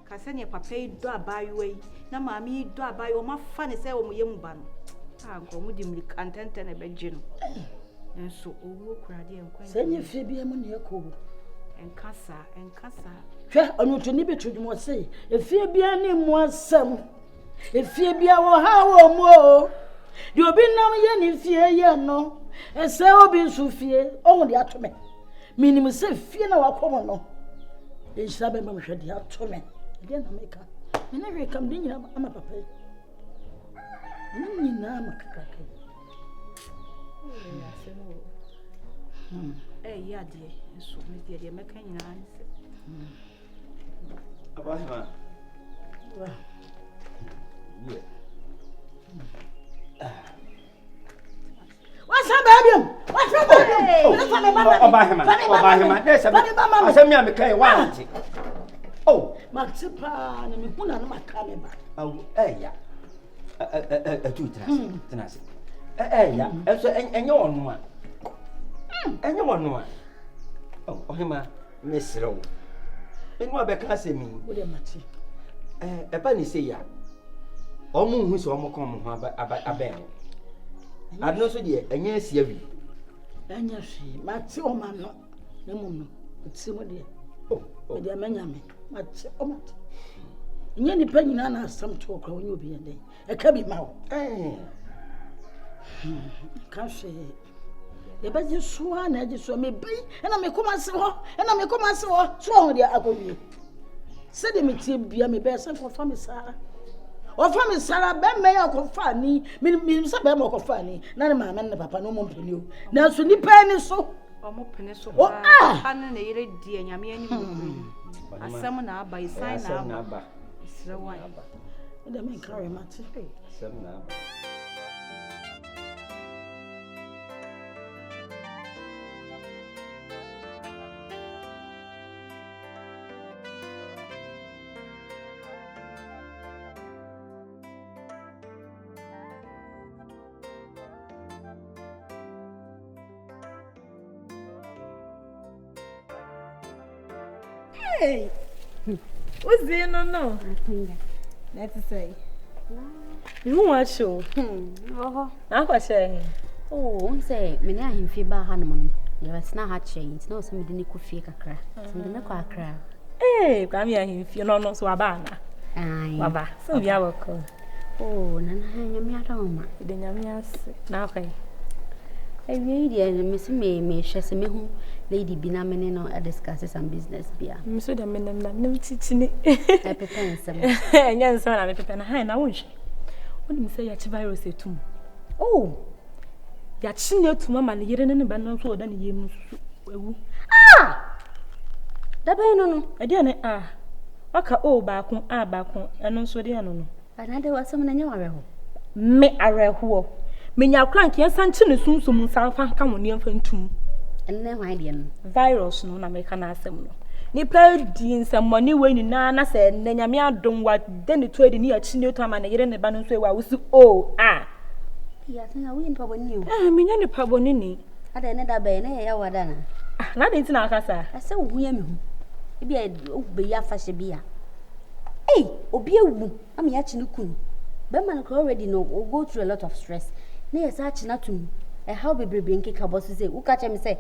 Kasanya papa yi do abayi na maami do abayi o ma fa ne se o mo yemu ba no nko mu di mrika ntente na beje no enso owo kurade enkwan senya fie bia mu ne yakọ enkasa hwe onuto ni betudum se efie bia ne mu asam efie bia wo ha wo mo di obi nam ye ni fie ye no ese obi nsu fie ohun de atome minim se fie na wakomo no enhira be mam hwe de atome de na meka ene hwe kam de nyina ama papa nyina makakaka ya de so me de meka nyina anse Abahima. Yeah. What's up, baby? Abahima. Asem ya meka e wanti. Oh, Maxipa na me huna na makame ba. Oh, ya. Tu tenase. Ya. Eso enye onu a. Enye onu a. Oh, ohima mesrew. Enu abeka asemi. Wo de mati. Eba ni se ya. Omo hu se omo kon mo ho aben. Adno so de enye asia wi. Anya hwe, mati o ma no. Na mum no. Ti mo de. Oh. Me de amanya me. Mati o mati. Nye ni pa nyina na asam to okra onye obi ende. E ka bi ma wo. Ka hwe. E ba je so na je so me bai. E na me koma se ho. So ho de akowie. Se de me tie bia me be se ko fa me sara. O fa me sara be me ya ko fa ni. Me se be mo ko fa ni. Na ne ma me ne papa no mo mpani o. Na so ni pa ni so. O mo pene so ba. Pa ne yire die nyame ani mu. Asem na aba isan na aba. Isra wan. Ida me carry mate. Asem na aba. Hey, what's the no? Let's say. You want show? Now what say? Oh, say, me na him fi ba hanom. You was na ha change. No, some de ku fie kakra. Some de na kwa akra. Eh, kwa me him fi no so aba na. Ai. Baba, so bia wako. Oh, na na nyame adoma. De nyame ase. Na kwa. Eh, we dey me se me hwese me hu lady bi na me no discuss some business bia. Me so de me nem titini. E pepe nsem. Enya nsem na me pepe na ha na wonhwe. Woni say ya chi virus etum. Oh. Ya chi na etum ama ne yere ne ba no so oda ne yem su ewu. Ah! Da be no no. E de ne waka o ba ko ba ko eno so de no no. Anade wasem na nya wareho. Me areho. Menya krank yen sanche ne sunsum sanfa ka woni emfa ntum. Enne hwan de no. Virus no na meka na asem no. Ni pa di nsemmoni we ni na se ne nyame adom wa de ne to edi ni achi ne to ama ne yere ne ba no so e wa wusi Ya tena we ni pa boni o. Menya ni pa boni ni. Ada ne da be ne ya wada na. Na de ntina aka sa. Ase wo hu ya me hu. E bia o be ya fa hye bia. Obi ewu am ya chi ne kun. Be man ko already no go through a lot of stress. Na ya sa chi na tum. How be nkeka boss say who catch me say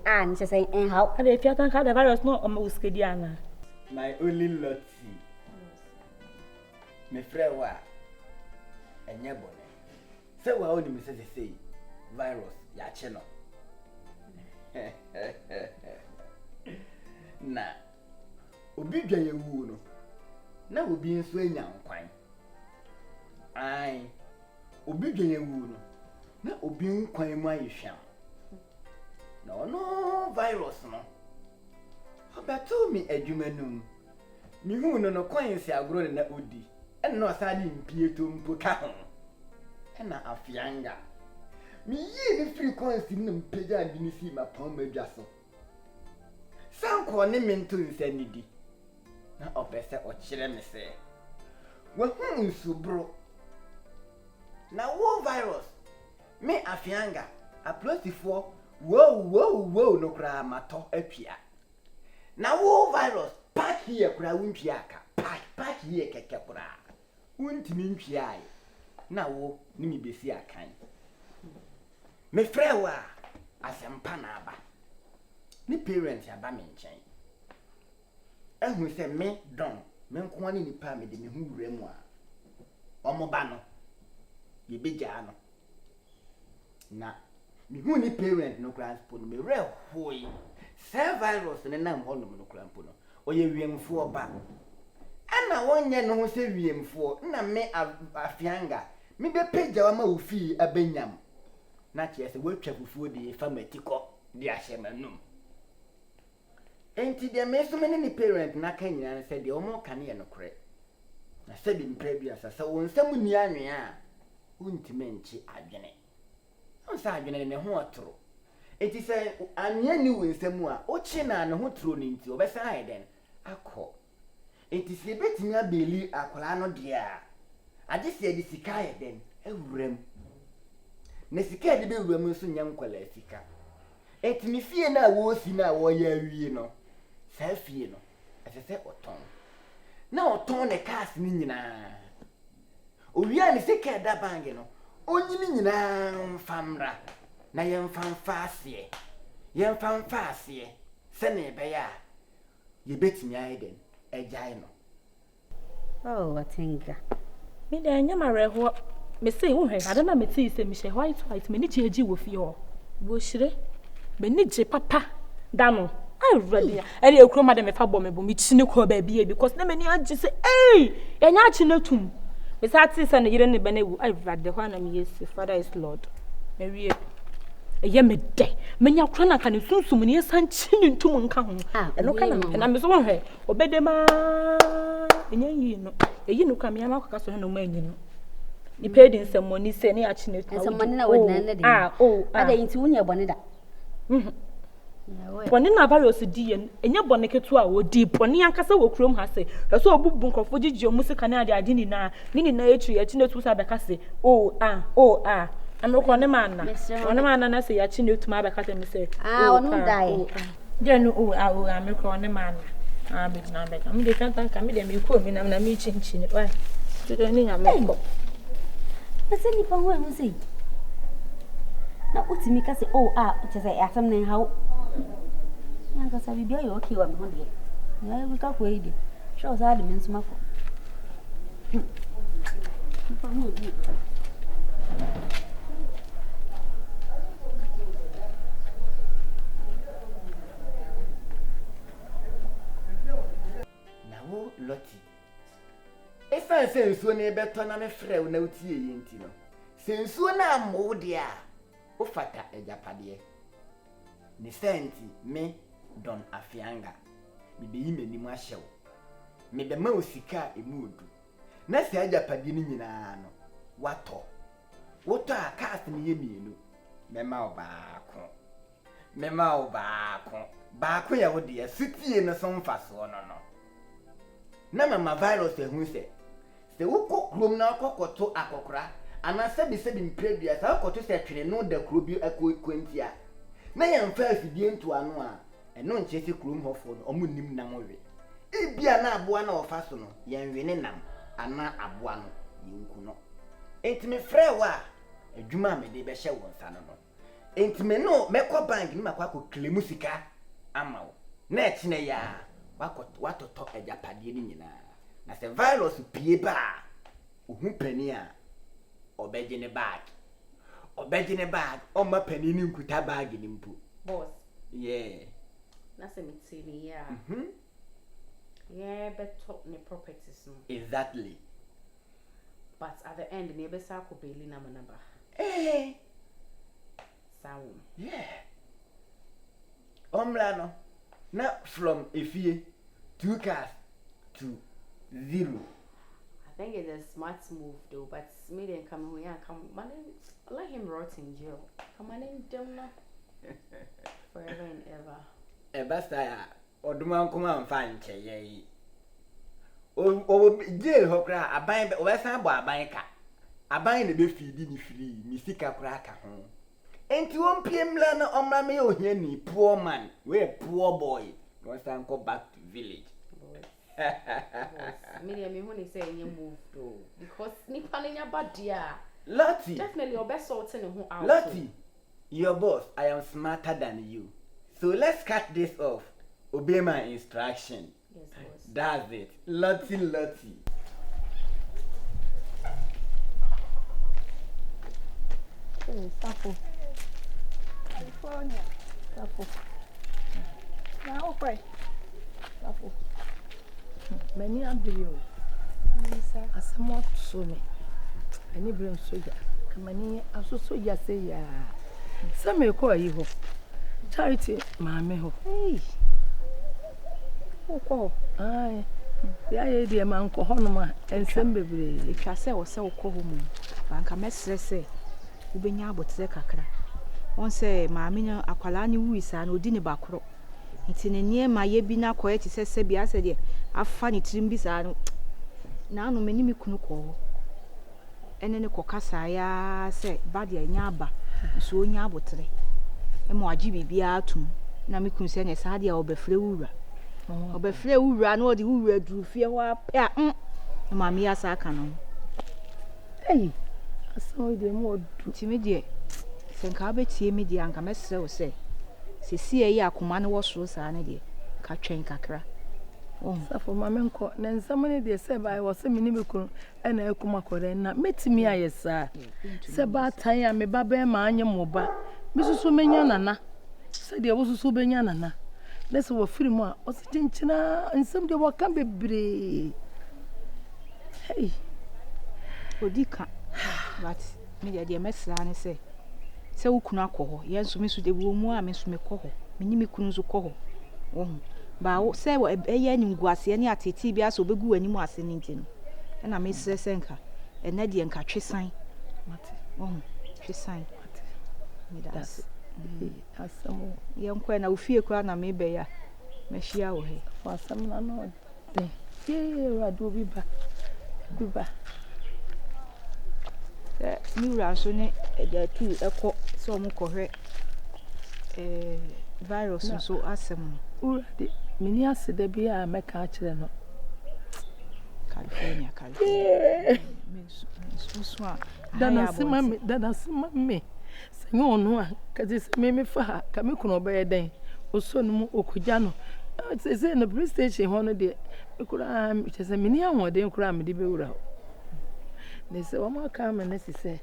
and she say how Ada if you can the virus no o uskedi ana. My only lotty. Me friend wa enye bone. Say wa oni me say virus ya che no. Na obi dwan ewu no. Na obi nso anya nkwan. Ai obi dwan ewu no. Na obi nkwan mu ayehwa. No virus no. Obeto mi adwumanum. Mi hu no kwan si agro na odi. En no asali mpieto mpo ka ho. Na afianga. Mi yi ni free kwan si na mpega ndi ni si ma pon madwa so. Sanko ne mento nsanidi. Na opese o kire me se. Wa hu nsubro. Na wo virus. Me afianga aplosifo wow no kra mato apia na wo virus Park here kura wuntwiaka. Park here keke kura. Wuntimi ntwiae. Na wo ni mi besi akan. Me frɛ wa asempa na aba. Ni parents aba me nkyɛn. Ehu sɛ me don, me nko ani nipa me de me hu wura mu a. Omo ba no. Ye begya no. Na me hu ni parent no kra spo no me wura hoi. Se virus ne nam ho no no kra mpo no. Oye wiemfo ba. Ana wonye no ho se wiemfo na me afianga. Me be pagya wa ma ofi abanyam. Na kyerɛ sɛ watwa fufuo de famatiko de ahyɛ manum. Enti de me so me ne parent na ka nyina sɛ de omo ka ne yɛ no korɛ. Na sɛ bi mpra bi asa sɛ won nsam ni anwe a untime nchi adwene. On sa adwene ne ho atoro. Enti sɛ anwe ni won nsam a o chi na ne ho toro ne nti obɛsa ayɛ den akɔ. Enti sɛ betimi abeli akola no de a ade sɛ de sika ayɛ den awuram. Na sika de be wuram nso nya nkwala sika. Enti me fie na wo si na wo ya awie no. Sa fie no. Asese oton. Na oton ne cars ni nyina. Owia ne sika da bange no. Onyini nyina mfamra. Na yemfamfa ase. Yemfamfa ase. Se ne be ya. Ye betimi ayeden. Ejai no. Oh, Atenga. Me da nya mareho. Me say wo hwe ade na me tii se me hye white me ni jeji wo fie ho. Wo hire. Me ni je papa. Da no. I ready. Ade ekroma de me fa bo me bo me chini ko ba bia because na me ni age say eh ya nya achi na tum. Me sa tii se ne yire ne be na wu. I ready ho na me yes Father is Lord. Me wie. Eye me de. Me nya kro na ka ne sunsum ne san chini ntum nka ho. Eno ka na me so wo hwe. Obede ma enya yi no. Eyi no ka me ama akaka so no ma anyi no. Ni paid in some money say na achi na tum. Some money na wo na na de. Ada yinti wo nya bone da. Bɔne na virus di yen enye bɔne ketu a wodi bɔne ankasa wɔ kurom ha se so obubu nkɔfo gigi omusika na ade ni na etri echi na tu sa beka se amroko ne manna one manna na se ya chi na tu ma beka se me se onu dai de no amroko ne manna be na beka me de kan ka me de me ko mi na me chinchi ne why to do ni nya me ko na se ni pa ho enu sei na utimi ka se chese atam ne ha Yanga sabi bia yo okay wa me ho de. Na we ka ko ide. Sure sa de me nsuma fo. Na wo loti. Efa sensuo na ebeto na me frɛ wo na utie yi nti no. Sensuo na amwo de a wo fata ejapade. Ni senti me don afianga me be yime ni mu ahyew me be ma osika emuodu na se ajapade ni nyina no wato a cast ni ye mienu me ma baako ya wo de sitie no so mfaso no na mama virus ehun se wo kokrom na kokoto akokora ana sebi mpredua sa kokoto se twene no da kro bi akwantia na yemfa afidie nto ano a eno nkyese krom hofo no omunnim nam we ebia na aboa na ofa so no yenwe ne nam ana aboa no yenku no entime frɛ wa adwuma me de be hye wo nsa no entime no mekɔ bank ni makɔ akɔklemu sika ama wo na ekine ya watoto ajapade ni nyina na se virus pie ba ohu pani a obegye ne bag oma pani ni nkuta bag ni mpo boss yeah na se mitini ya yeah better ne properties no exactly but at the end ne be sa ko beli na manaba sound yeah omla no na from efie 2 cars to 0. I think it's a smart move though, but me then come here, let him rot in jail. Come on in, don't know. Forever and ever. Basta oduma nkoma mfa nche ye. O jail ho kra aban o besa bo aban ka. Aban na be feedi ni free, ni sika kra ka ho. Enti won piemla na omra me ohia ni poor man, we poor boy. No stand go back to village. Me when he say you move though because nipa nenya badia. Lottie. Definitely your best sorting who out. Lottie, your boss, I am smarter than you. So let's cut this off. Obey my instruction. Yes, boss. That's it. Lottie. Sapo. California. Sapo. Now, okay. Sapo. Many are below. As somewhat so me. Any brain soldier. Many are so soldier say, ya. Some may call you. Charity, mammy. Hey. Oh, Aye. The idea man call Honoma and some baby. if I say or so call home, Banka Messer say, Ubenya but Zekakra. One say, Mamina Aqualani Wis and Udini Bacro. It's in a near my yebina quiet, says Sebia said, I've funny trimbis and now no many me couldn't call. And then a cocassa say, Badia Nyaba, so Nyabotre. And more Jibby be out to Namikun send a sadia or befreura. Or befreura, no, the Ura drew fear pair. Mammy as I can. Hey, I saw the more Timidie. Senkabe tie me di anka mesre o se. Se sie ya akoma ne wo so sa ne de. Ka twen kakra. Oh, for my menko, then somebody they said I was a minimum and I come according na metimi ayesa. Seba time me baba ma anya moba. Misusu menya nana. Said there was so benya nana. Let's wo free mo o se chinchina nsem de wo kan bebre. Hey. odika. But me de mesra ne se. Se wo kunu akọ ho. Ye nso me so de wo mu a me so me kọ ho. Me ni me kunu so kọ ho. Oh. Ba wo se wo eye ni nguase ne ateti bia so begu ani mu ase ni ntino. Na me sere senka. Ena de nka twesan. Mate. Oh. Twesan. Mate. Me das. Asamo. Ye nkwa na ofie kwa na me be ya. Me hia wo he. For some na no. Ye do biba. Biba. Mi wura so ne de tu ekọ so mo kọhwe virus so asem Ura de mini asede bia meka akire no. California. So Dana sima me. Senyo onu a kaje se me fa ha ka me kuno be den. Oso no mu okogya no. Se na police station ho no de ekura se mini anwode ekura me de be wura. Ne se o ma ka me ne se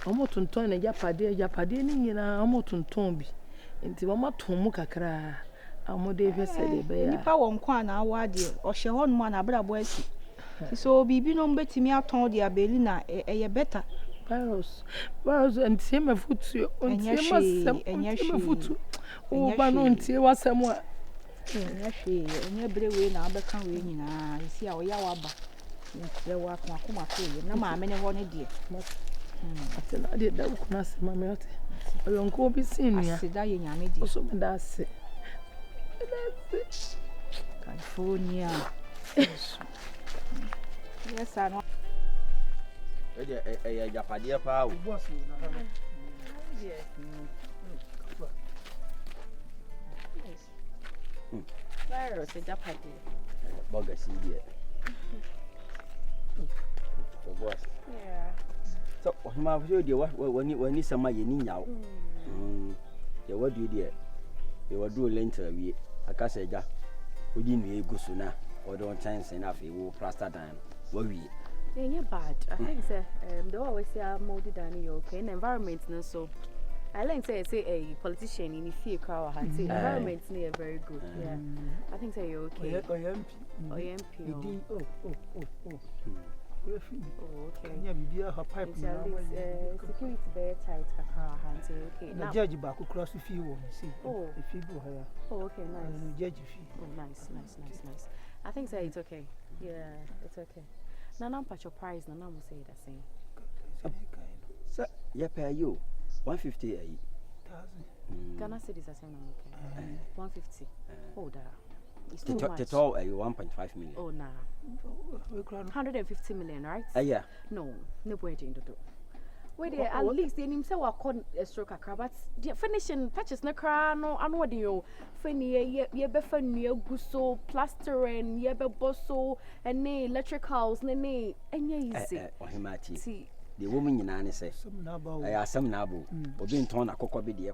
omo tonton na japade ni nyina omo tonton bi. Nti o ma ton mu kakra. Amode hwe se de be ya. Nipa wo nkwa na awa de o hye ho no na abrabo asi. So bibi no mbetimi aton de abeli na eye better. Virus ntie me futu ntie masem ntie me futu o ba no ntie wasem a enya hwe enya brewe na abeka we nyina isi a oya waba ntie wa akoma ko ye na ma me ne ho ne de ate na de da ku na se ma me ate oyo nko bi sinua asida ye nyame de so me da se California. Yes, I know. Eh, Japade pa o. boss na ha Yes. Virus is Japade. Bogus idiot. So boss. Yeah. So ma fo de wani sama ye ni nyawo. Ye wadu de. Ye wadu lenter wie. Akasa eja. Odi nu egusu na. Odo chance na fe wo plaster dan. Wa wie. Yeah, bad. I think say they always say I'm molded down in okay in environment no so. I like say a politician in the fear crowd had say environment near very good. Yeah. I think say you're okay. Oh, MP. Oh. Oh, okay. Nya bibia ha pipe na security very tight kakra hand say okay. na judge ba ko cross fi wo see. Oh, Fi bu ha ya. oh, okay, nice. Judge fi. Oh, nice. I think say it's okay. Yeah, it's okay. Nana patch your price, Nana will say the same. Sir, ye pay you 150 Ghana cedis are saying okay. 150. Oh, that. It's too much. The total 1.5 million. Oh, nah. 150 million, right? Yeah. No, no way to do. Wait there, at least they himself were called a stroke a but the finishing touches no cra no what do you fini ye be fani guso plastering ye be bosso and ne electricals ne easy ohimati the woman nyina ne say I asem na abo obi nton akokọ be de